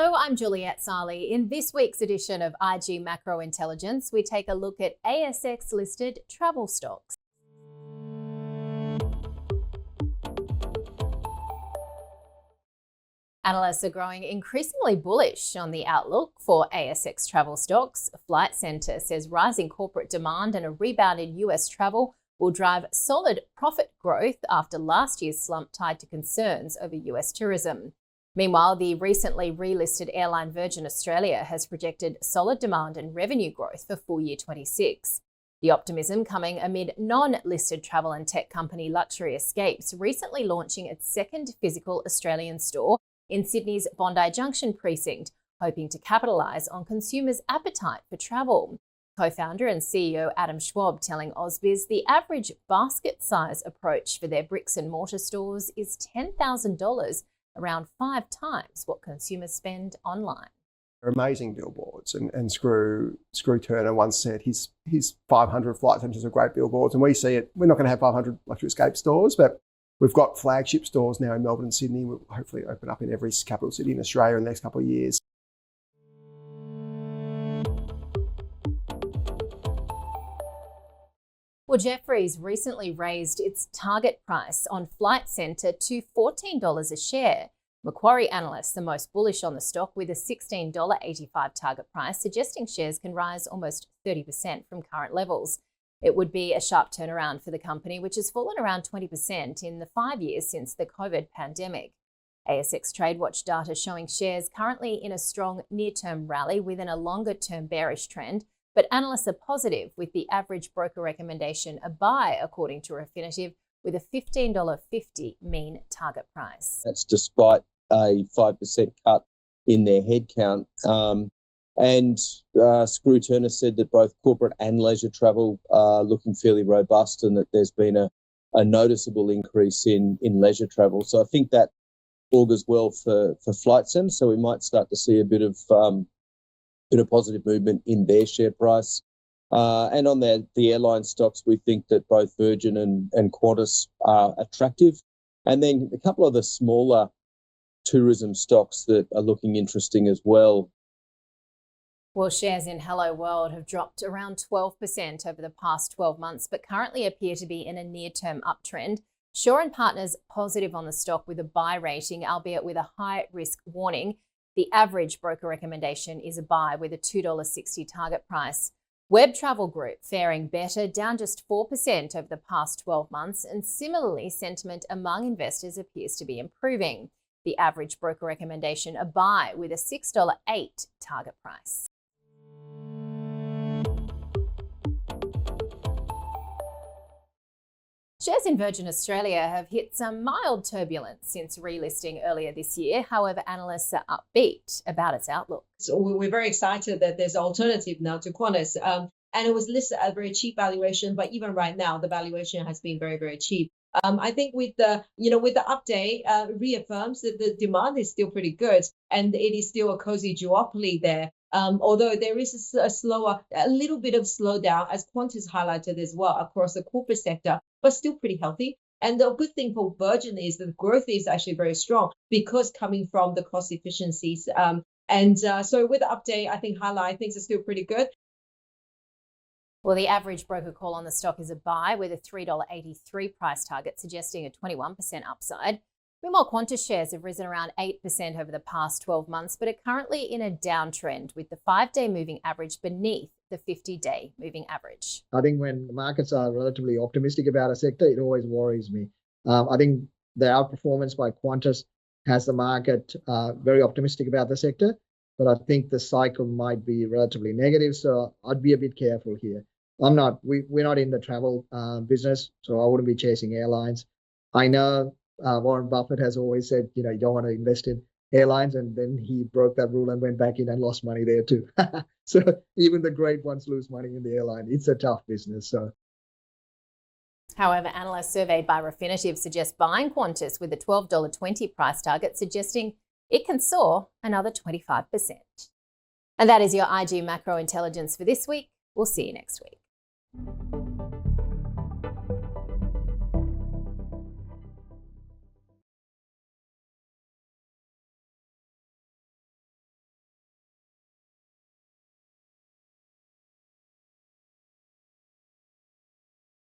Hello, I'm Juliette Sarli. In this week's edition of IG Macro Intelligence, we take a look at ASX-listed travel stocks. Analysts are growing increasingly bullish on the outlook for ASX travel stocks. Flight Centre says rising corporate demand and a rebound in US travel will drive solid profit growth after last year's slump tied to concerns over US tourism. Meanwhile, the recently relisted airline Virgin Australia has projected solid demand and revenue growth for full year 26. The optimism coming amid non-listed travel and tech company Luxury Escapes recently launching its second physical Australian store in Sydney's Bondi Junction precinct, hoping to capitalise on consumers' appetite for travel. Co-founder and CEO Adam Schwab telling AusBiz the average basket size approach for their bricks and mortar stores is $10,000, around 5 times what consumers spend online. They're amazing billboards, and Screw Turner once said his 500 Flight Centres are great billboards, and we see it. We're not going to have 500 Luxury Escape stores, but we've got flagship stores now in Melbourne and Sydney. We'll hopefully open up in every capital city in Australia in the next couple of years. Well, Jefferies recently raised its target price on Flight Centre to $14 a share. Macquarie analysts are most bullish on the stock with a $16.85 target price, suggesting shares can rise almost 30% from current levels. It would be a sharp turnaround for the company, which has fallen around 20% in the 5 years since the COVID pandemic. ASX TradeWatch data showing shares currently in a strong near-term rally within a longer-term bearish trend, but analysts are positive with the average broker recommendation a buy, according to Refinitiv, with a $15.50 mean target price. That's despite a 5% cut in their headcount. Screw Turner said that both corporate and leisure travel are looking fairly robust and that there's been a noticeable increase in leisure travel. So I think that augurs well for Flight Centre. So we might start to see a bit of positive movement in their share price. And on the airline stocks, we think that both Virgin and Qantas are attractive. And then a couple of the smaller tourism stocks that are looking interesting as well. Well, shares in Hello World have dropped around 12% over the past 12 months, but currently appear to be in a near-term uptrend. Shaw & Partners positive on the stock with a buy rating, albeit with a high risk warning. The average broker recommendation is a buy with a $2.60 target price. Web Travel Group faring better, down just 4% over the past 12 months, and similarly, sentiment among investors appears to be improving. The average broker recommendation a buy with a $6.08 target price. Shares in Virgin Australia have hit some mild turbulence since relisting earlier this year. However, analysts are upbeat about its outlook. So we're very excited that there's an alternative now to Qantas. And it was listed at a very cheap valuation, but even right now, the valuation has been very, very cheap. I think with the update, reaffirms that the demand is still pretty good and it is still a cozy duopoly there. Although there is a little bit of slowdown, as Qantas highlighted as well, across the corporate sector, but still pretty healthy. And the good thing for Virgin is that the growth is actually very strong because coming from the cost efficiencies. So with the update, I think highlight things are still pretty good. Well, the average broker call on the stock is a buy with a $3.83 price target, suggesting a 21% upside. Meanwhile, Qantas shares have risen around 8% over the past 12 months, but are currently in a downtrend with the 5-day moving average beneath the 50-day moving average. I think when the markets are relatively optimistic about a sector, it always worries me. I think the outperformance by Qantas has the market very optimistic about the sector, but I think the cycle might be relatively negative, so I'd be a bit careful here. We're not in the travel business, so I wouldn't be chasing airlines. I know Warren Buffett has always said, you don't want to invest in airlines, and then he broke that rule and went back in and lost money there too. So even the great ones lose money in the airline. It's a tough business. So, however, analysts surveyed by Refinitiv suggest buying Qantas with a $12.20 price target, suggesting it can soar another 25%. And that is your IG Macro Intelligence for this week. We'll see you next week.